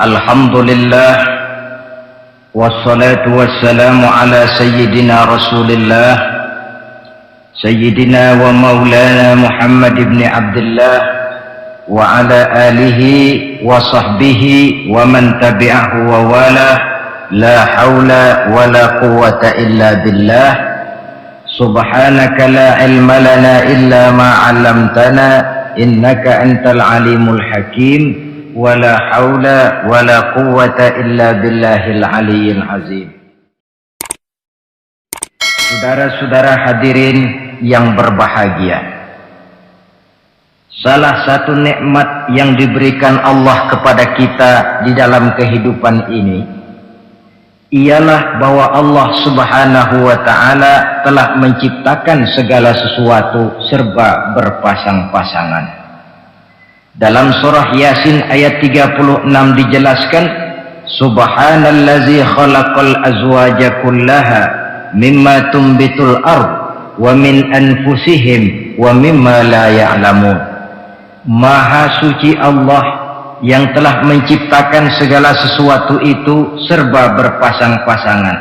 Alhamdulillah, wassalatu wassalamu ala sayyidina rasulillah, sayyidina wa maulana Muhammad ibn Abdullah, wa ala alihi wa sahbihi wa man tabi'ahu wa wala. La hawla wa la quwwata illa billah. Subhanaka la ilma lana illa ma 'allamtana, innaka antal alimul hakim. Wala haula wala quwwata illa billahil aliyyil azim. Saudara-saudara hadirin yang berbahagia, salah satu nikmat yang diberikan Allah kepada kita di dalam kehidupan ini ialah bahwa Allah Subhanahu wa ta'ala telah menciptakan segala sesuatu serba berpasang-pasangan. Dalam surah Yasin ayat 36 dijelaskan, Subhanallazi khalaqal azwaja kullaha mimma tumbitul ard wa min anfusihim wa mimma la ya'lamun. Maha suci Allah yang telah menciptakan segala sesuatu itu serba berpasang-pasangan,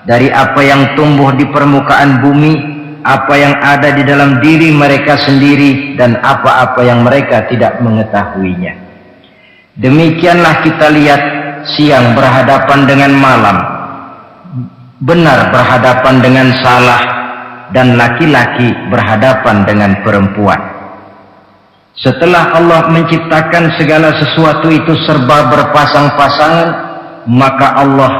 dari apa yang tumbuh di permukaan bumi, apa yang ada di dalam diri mereka sendiri, dan apa-apa yang mereka tidak mengetahuinya. Demikianlah kita lihat siang berhadapan dengan malam, benar berhadapan dengan salah, dan laki-laki berhadapan dengan perempuan. Setelah Allah menciptakan segala sesuatu itu serba berpasang-pasangan, maka Allah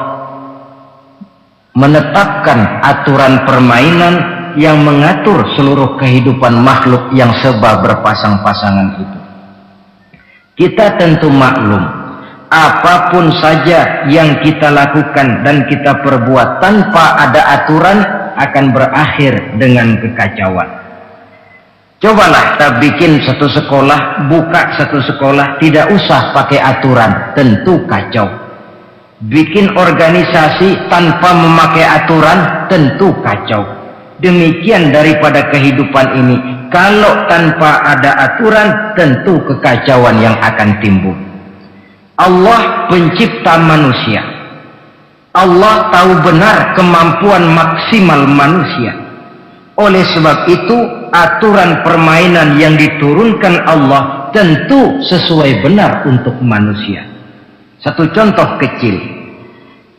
menetapkan aturan permainan yang mengatur seluruh kehidupan makhluk yang serba berpasang-pasangan itu. Kita tentu maklum, apapun saja yang kita lakukan dan kita perbuat tanpa ada aturan akan berakhir dengan kekacauan. Cobalah kita bikin satu sekolah, buka satu sekolah, tidak usah pakai aturan, tentu kacau. Bikin organisasi tanpa memakai aturan, tentu kacau. Demikian daripada kehidupan ini, kalau tanpa ada aturan, tentu kekacauan yang akan timbul. Allah pencipta manusia. Allah tahu benar kemampuan maksimal manusia. Oleh sebab itu, aturan permainan yang diturunkan Allah tentu sesuai benar untuk manusia. Satu contoh kecil,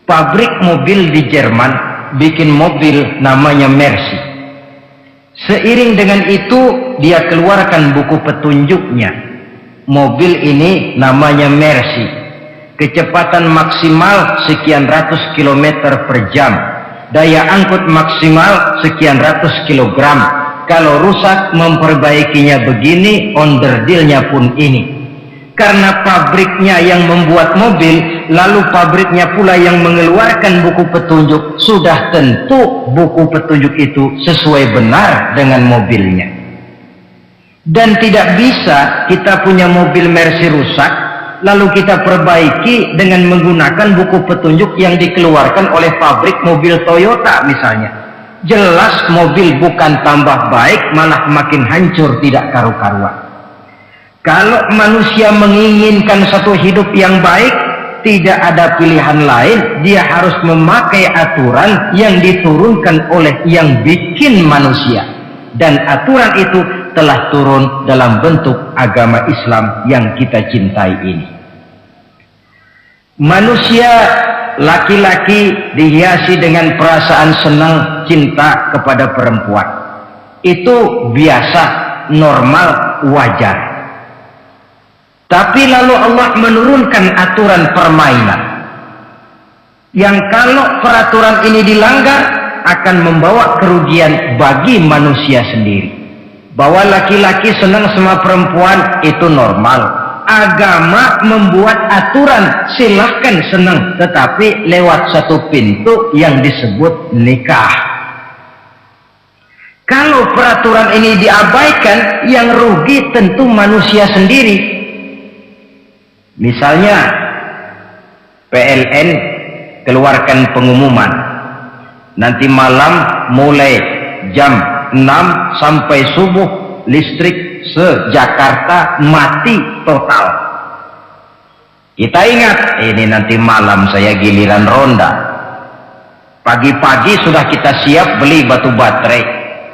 pabrik mobil di Jerman bikin mobil namanya Mercy. Seiring dengan itu dia keluarkan buku petunjuknya. Mobil ini namanya Mercy, kecepatan maksimal sekian ratus kilometer per jam, daya angkut maksimal sekian ratus kilogram. Kalau rusak memperbaikinya begini, onderdilnya pun ini. Karena pabriknya yang membuat mobil, lalu pabriknya pula yang mengeluarkan buku petunjuk, sudah tentu buku petunjuk itu sesuai benar dengan mobilnya. Dan tidak bisa kita punya mobil Mercy rusak, lalu kita perbaiki dengan menggunakan buku petunjuk yang dikeluarkan oleh pabrik mobil Toyota misalnya. Jelas mobil bukan tambah baik, malah makin hancur tidak karu-karuan. Kalau manusia menginginkan satu hidup yang baik, tidak ada pilihan lain, dia harus memakai aturan yang diturunkan oleh yang bikin manusia. Dan aturan itu telah turun dalam bentuk agama Islam yang kita cintai ini. Manusia laki-laki dihiasi dengan perasaan senang cinta kepada perempuan. Itu biasa, normal, wajar. Tapi lalu Allah menurunkan aturan permainan yang kalau peraturan ini dilanggar akan membawa kerugian bagi manusia sendiri. Bahwa laki-laki senang sama perempuan itu normal. Agama membuat aturan silahkan senang, tetapi lewat satu pintu yang disebut nikah. Kalau peraturan ini diabaikan, yang rugi tentu manusia sendiri. Misalnya PLN keluarkan pengumuman, nanti malam mulai jam 6 sampai subuh listrik se-Jakarta mati total. Kita ingat, ini nanti malam saya giliran ronda. Pagi-pagi sudah kita siap beli batu baterai,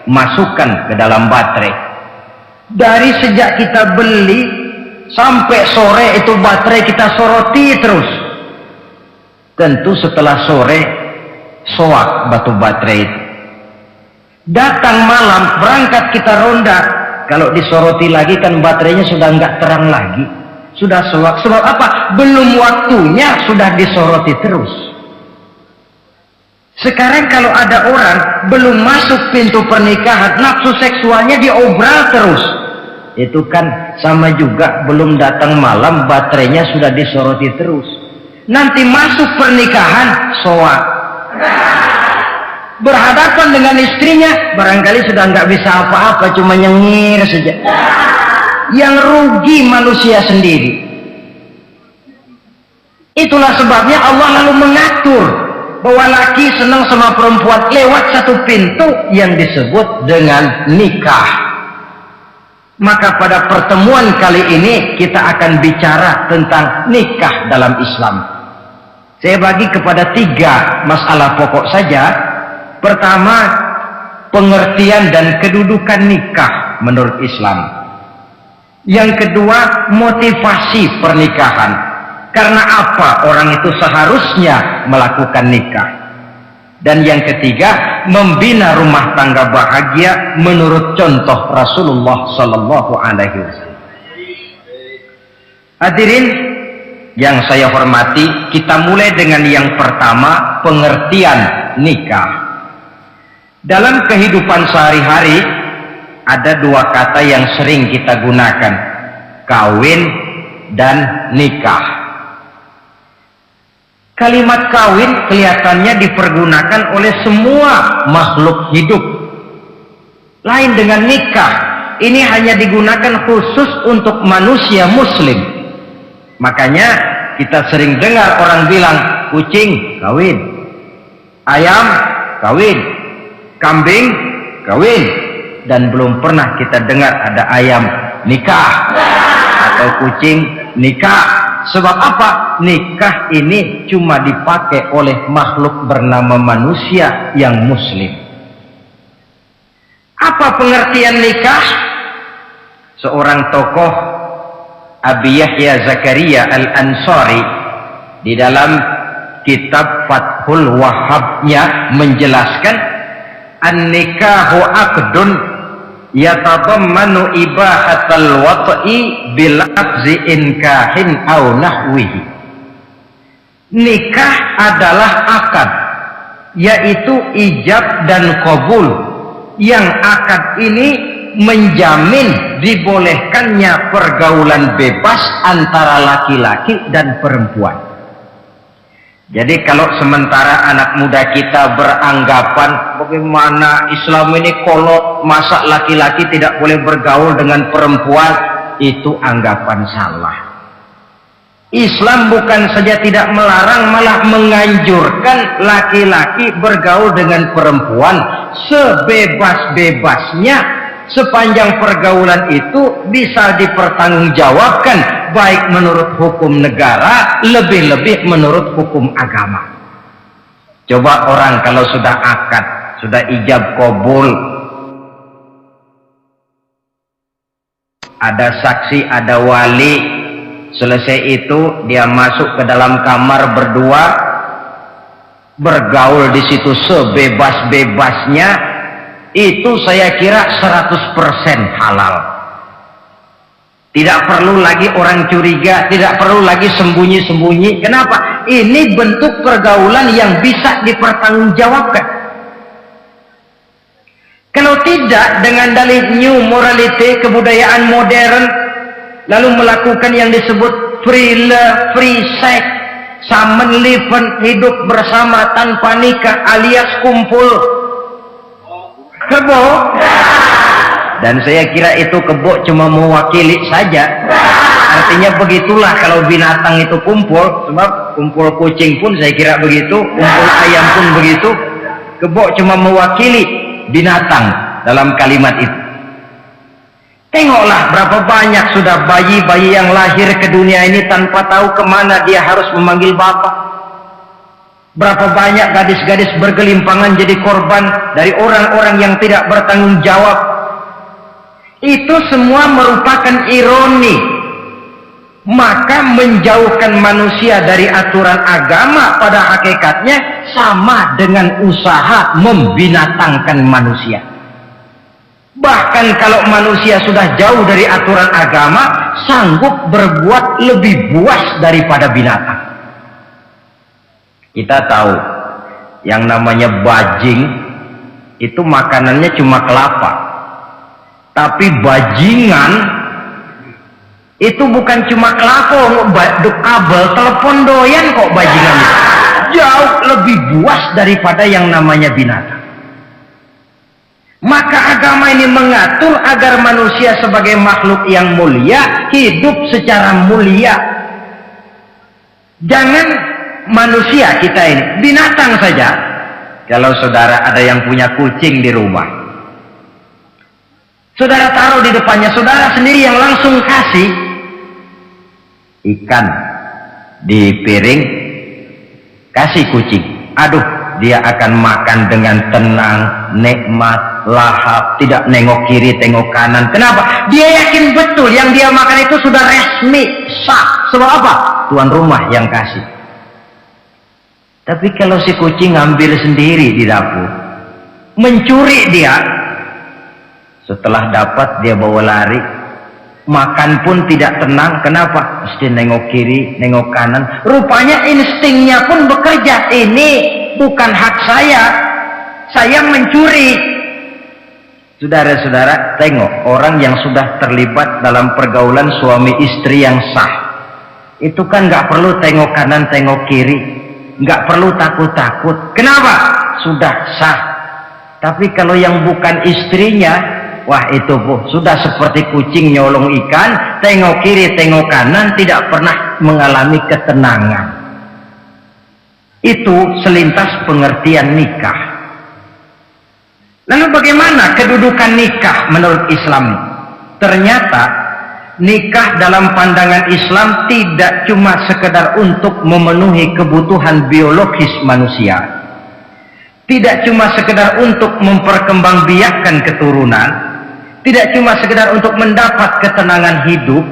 masukkan ke dalam baterai. Dari sejak kita beli sampai sore itu baterai kita soroti terus. Tentu setelah sore soak batu baterai itu. Datang malam berangkat kita ronda, kalau disoroti lagi kan baterainya sudah nggak terang lagi. Sudah soak. Sebab apa? Belum waktunya sudah disoroti terus. Sekarang kalau ada orang belum masuk pintu pernikahan, nafsu seksualnya diobral terus. Itu kan sama juga belum datang malam, baterainya sudah disoroti terus. Nanti masuk pernikahan, soak. Berhadapan dengan istrinya, barangkali sudah nggak bisa apa-apa, cuma nyengir saja. Yang rugi manusia sendiri. Itulah sebabnya Allah lalu mengatur bahwa laki senang sama perempuan lewat satu pintu yang disebut dengan nikah. Maka pada pertemuan kali ini kita akan bicara tentang nikah dalam Islam. Saya bagi kepada 3 masalah pokok saja. Pertama, pengertian dan kedudukan nikah menurut Islam. Yang kedua, motivasi pernikahan. Karena apa orang itu seharusnya melakukan nikah. Dan yang ketiga, membina rumah tangga bahagia menurut contoh Rasulullah Sallallahu Alaihi Wasallam. Hadirin yang saya hormati, kita mulai dengan yang pertama, pengertian nikah. Dalam kehidupan sehari-hari ada 2 kata yang sering kita gunakan, kawin dan nikah. Kalimat kawin kelihatannya dipergunakan oleh semua makhluk hidup. Lain dengan nikah, ini hanya digunakan khusus untuk manusia muslim. Makanya kita sering dengar orang bilang, kucing kawin, ayam kawin, kambing kawin. Dan belum pernah kita dengar ada ayam nikah atau kucing nikah. Sebab apa? Nikah ini cuma dipakai oleh makhluk bernama manusia yang muslim. Apa pengertian nikah? Seorang tokoh, Abi Yahya Zakaria Al-Ansari, di dalam kitab Fathul Wahhabnya menjelaskan, an-nikahu aqdun yatadammanu ibahatal wat'i bilafzi inkahin au nahwihi. Nikah adalah akad, yaitu ijab dan qabul, yang akad ini menjamin dibolehkannya pergaulan bebas antara laki-laki dan perempuan. Jadi kalau sementara anak muda kita beranggapan bagaimana Islam ini kolot, masa laki-laki tidak boleh bergaul dengan perempuan, itu anggapan salah. Islam bukan saja tidak melarang, malah menganjurkan laki-laki bergaul dengan perempuan sebebas-bebasnya, sepanjang pergaulan itu bisa dipertanggungjawabkan, baik menurut hukum negara, lebih-lebih menurut hukum agama. Coba orang kalau sudah akad, sudah ijab qabul, ada saksi, ada wali, selesai itu dia masuk ke dalam kamar berdua, bergaul di situ sebebas-bebasnya, itu saya kira 100% halal. Tidak perlu lagi orang curiga, tidak perlu lagi sembunyi-sembunyi. Kenapa? Ini bentuk pergaulan yang bisa dipertanggungjawabkan. Kalau tidak, dengan dalih new morality, kebudayaan modern, lalu melakukan yang disebut free love, free sex, samen liven, hidup bersama tanpa nikah alias kumpul kebo. Dan saya kira itu kebo cuma mewakili saja. Artinya begitulah kalau binatang itu kumpul, sebab kumpul kucing pun saya kira begitu, kumpul ayam pun begitu. Kebo cuma mewakili binatang dalam kalimat itu. Tengoklah berapa banyak sudah bayi-bayi yang lahir ke dunia ini tanpa tahu kemana dia harus memanggil bapak. Berapa banyak gadis-gadis bergelimpangan jadi korban dari orang-orang yang tidak bertanggung jawab. Itu semua merupakan ironi. Maka menjauhkan manusia dari aturan agama pada hakikatnya sama dengan usaha membinatangkan manusia. Bahkan kalau manusia sudah jauh dari aturan agama, sanggup berbuat lebih buas daripada binatang. Kita tahu yang namanya bajing itu makanannya cuma kelapa, tapi bajingan itu bukan cuma kelapa, baduk kabel, telepon doyan kok bajingan itu. Jauh lebih buas daripada yang namanya binatang. Maka agama ini mengatur agar manusia sebagai makhluk yang mulia hidup secara mulia. Jangan manusia kita ini, binatang saja. Kalau saudara ada yang punya kucing di rumah, saudara taruh di depannya, saudara sendiri yang langsung kasih ikan di piring, kasih kucing. Aduh, dia akan makan dengan tenang, nikmat, lahap, tidak nengok kiri, tengok kanan. Kenapa? Dia yakin betul yang dia makan itu sudah resmi, sah. Sebab apa? Tuan rumah yang kasih. Tapi kalau si kucing ngambil sendiri di dapur, mencuri dia, setelah dapat dia bawa lari, makan pun tidak tenang. Kenapa? Mesti nengok kiri, nengok kanan. Rupanya instingnya pun bekerja. Ini bukan hak saya mencuri. Saudara-saudara, tengok orang yang sudah terlibat dalam pergaulan suami istri yang sah, itu kan nggak perlu tengok kanan, tengok kiri, nggak perlu takut-takut. Kenapa? Sudah sah. Tapi kalau yang bukan istrinya, wah itu bu, sudah seperti kucing nyolong ikan, tengok kiri, tengok kanan, tidak pernah mengalami ketenangan. Itu selintas pengertian nikah. Lalu bagaimana kedudukan nikah menurut Islam? Ternyata nikah dalam pandangan Islam tidak cuma sekedar untuk memenuhi kebutuhan biologis manusia, tidak cuma sekedar untuk memperkembangbiakkan keturunan, tidak cuma sekedar untuk mendapat ketenangan hidup.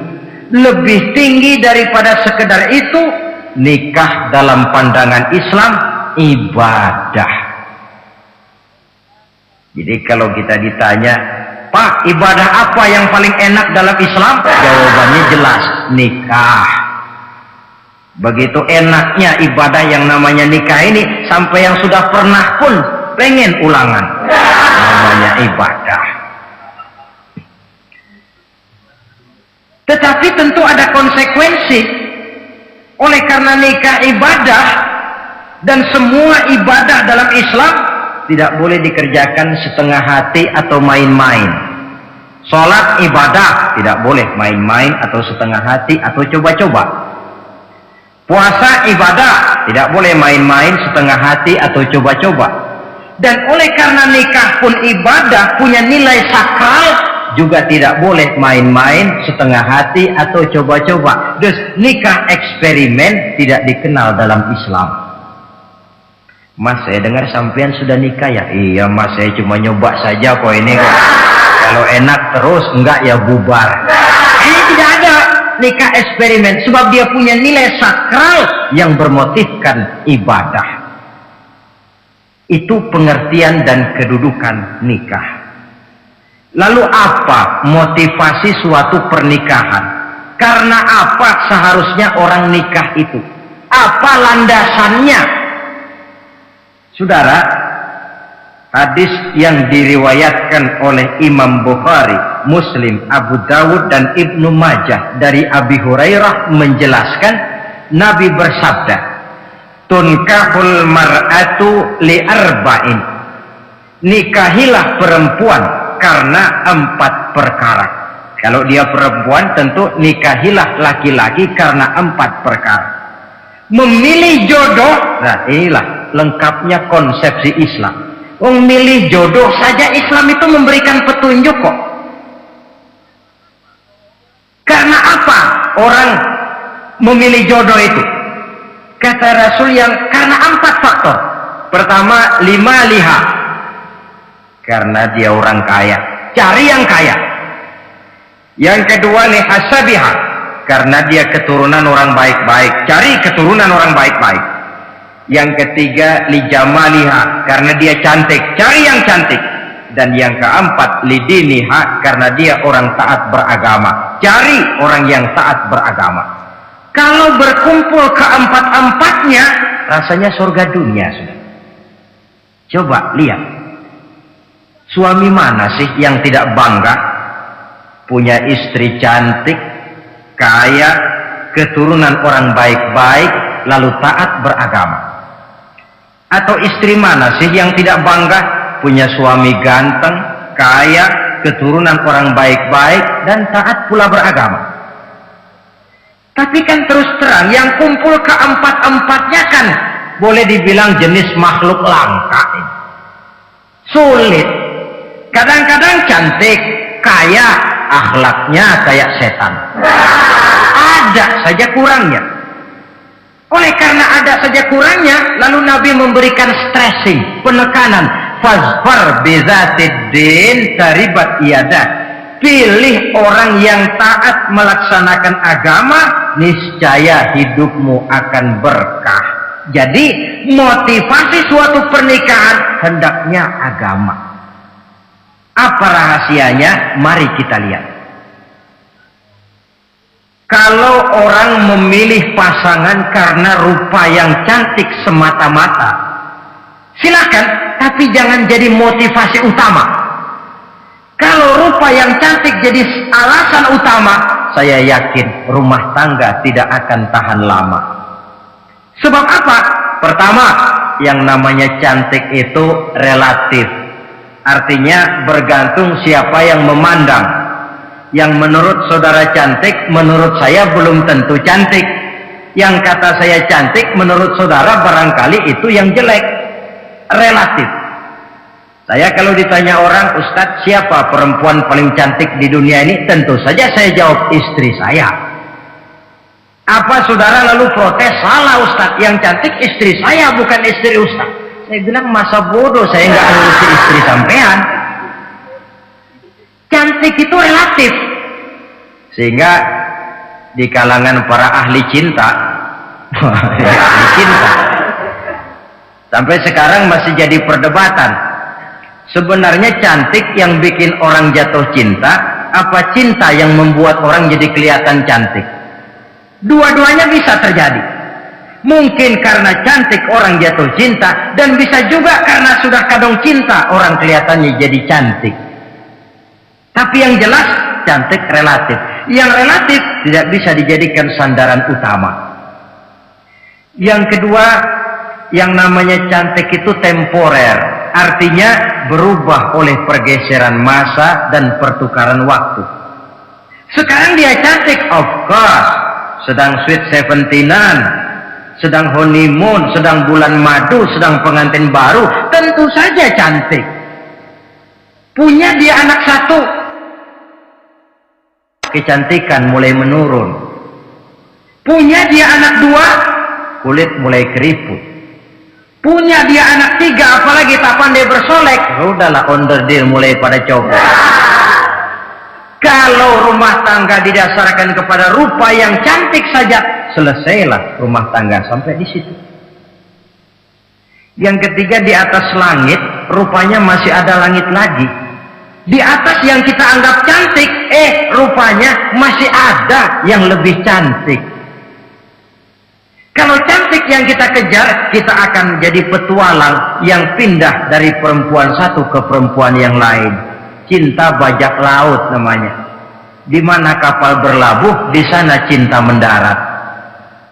Lebih tinggi daripada sekedar itu, nikah dalam pandangan Islam ibadah. Jadi kalau kita ditanya, Pak, ibadah apa yang paling enak dalam Islam? Jawabannya jelas, nikah. Begitu enaknya ibadah yang namanya nikah ini, sampai yang sudah pernah pun pengen ulangan. Namanya ibadah. Tetapi tentu ada konsekuensi. Oleh karena nikah ibadah, dan semua ibadah dalam Islam tidak boleh dikerjakan setengah hati atau main-main. Sholat ibadah, tidak boleh main-main atau setengah hati atau coba-coba. Puasa ibadah, tidak boleh main-main, setengah hati atau coba-coba. Dan oleh karena nikah pun ibadah, punya nilai sakral, juga tidak boleh main-main, setengah hati atau coba-coba. Dus nikah eksperimen tidak dikenal dalam Islam. Mas, saya dengar sampean sudah nikah ya? Iya mas, saya cuma nyoba saja kok ini kok. Kalau enak terus, enggak ya bubar. Ini tidak ada nikah eksperimen, sebab dia punya nilai sakral yang bermotifkan ibadah. Itu pengertian dan kedudukan nikah. Lalu apa motivasi suatu pernikahan? Karena apa seharusnya orang nikah itu? Apa landasannya? Saudara, hadis yang diriwayatkan oleh Imam Bukhari, Muslim, Abu Dawud dan Ibnu Majah dari Abi Hurairah menjelaskan, Nabi bersabda, tunkahul mar'atu li arba'in. Nikahilah perempuan karena 4 perkara. Kalau dia perempuan, tentu nikahilah laki-laki karena 4 perkara. Memilih jodoh, nah inilah lengkapnya konsepsi Islam. Memilih jodoh saja Islam itu memberikan petunjuk kok. Karena apa orang memilih jodoh itu? Kata Rasul yang karena 4 faktor. Pertama, liha, karena dia orang kaya, cari yang kaya. Yang kedua, hasabiha, karena dia keturunan orang baik-baik, cari keturunan orang baik-baik. Yang ketiga, lijamaliha, karena dia cantik, cari yang cantik. Dan yang keempat, lidiniha, karena dia orang taat beragama, cari orang yang taat beragama. Kalau berkumpul keempat-empatnya, rasanya surga dunia sudah. Coba lihat, suami mana sih yang tidak bangga punya istri cantik, kaya, keturunan orang baik-baik, lalu taat beragama? Atau istri mana sih yang tidak bangga punya suami ganteng, kaya, keturunan orang baik-baik, dan taat pula beragama? Tapi kan terus terang, yang kumpul keempat-empatnya kan boleh dibilang jenis makhluk langka. Sulit. Kadang-kadang cantik, kaya, akhlaknya kayak setan. Ada saja kurangnya. Oleh karena ada saja kurangnya, lalu Nabi memberikan stressing, penekanan. Fazfar bizatiddin taribat iyadah. Pilih orang yang taat melaksanakan agama, niscaya hidupmu akan berkah. Jadi motivasi suatu pernikahan hendaknya agama. Apa rahasianya? Mari kita lihat. Kalau orang memilih pasangan karena rupa yang cantik semata-mata, silakan, tapi jangan jadi motivasi utama. Kalau rupa yang cantik jadi alasan utama, saya yakin rumah tangga tidak akan tahan lama. Sebab apa? Pertama, yang namanya cantik itu relatif. Artinya bergantung siapa yang memandang. Yang menurut saudara cantik, menurut saya belum tentu cantik. Yang kata saya cantik, menurut saudara barangkali itu yang jelek. Relatif. Saya kalau ditanya orang, Ustadz, siapa perempuan paling cantik di dunia ini? Tentu saja saya jawab istri saya. Apa saudara lalu protes? Salah Ustadz, yang cantik istri saya, bukan istri Ustadz. Saya bilang, masa bodoh saya nggak ngurusi istri sampean. Cantik itu relatif. Sehingga di kalangan para ahli cinta, ahli cinta, sampai sekarang masih jadi perdebatan. Sebenarnya cantik yang bikin orang jatuh cinta, apa cinta yang membuat orang jadi kelihatan cantik? Dua-duanya bisa terjadi. Mungkin karena cantik orang jatuh cinta, dan bisa juga karena sudah kadung cinta orang kelihatannya jadi cantik. Tapi yang jelas cantik relatif. Yang relatif tidak bisa dijadikan sandaran utama. Yang kedua, yang namanya cantik itu temporer. Artinya berubah oleh pergeseran masa dan pertukaran waktu. Sekarang dia cantik, of course, sedang sweet 17-an, sedang honeymoon, sedang bulan madu, sedang pengantin baru, tentu saja cantik. Punya dia anak satu, kecantikan mulai menurun. Punya dia anak dua, kulit mulai keriput. Punya dia anak tiga, apalagi tak pandai bersolek, udahlah onderdil mulai pada copot. Kalau rumah tangga didasarkan kepada rupa yang cantik saja, selesailah rumah tangga sampai di situ. Yang ketiga, di atas langit rupanya masih ada langit lagi. Di atas yang kita anggap cantik, rupanya masih ada yang lebih cantik. Kalau cantik yang kita kejar, kita akan jadi petualang yang pindah dari perempuan satu ke perempuan yang lain. Cinta bajak laut namanya. Di mana kapal berlabuh, di sana cinta mendarat.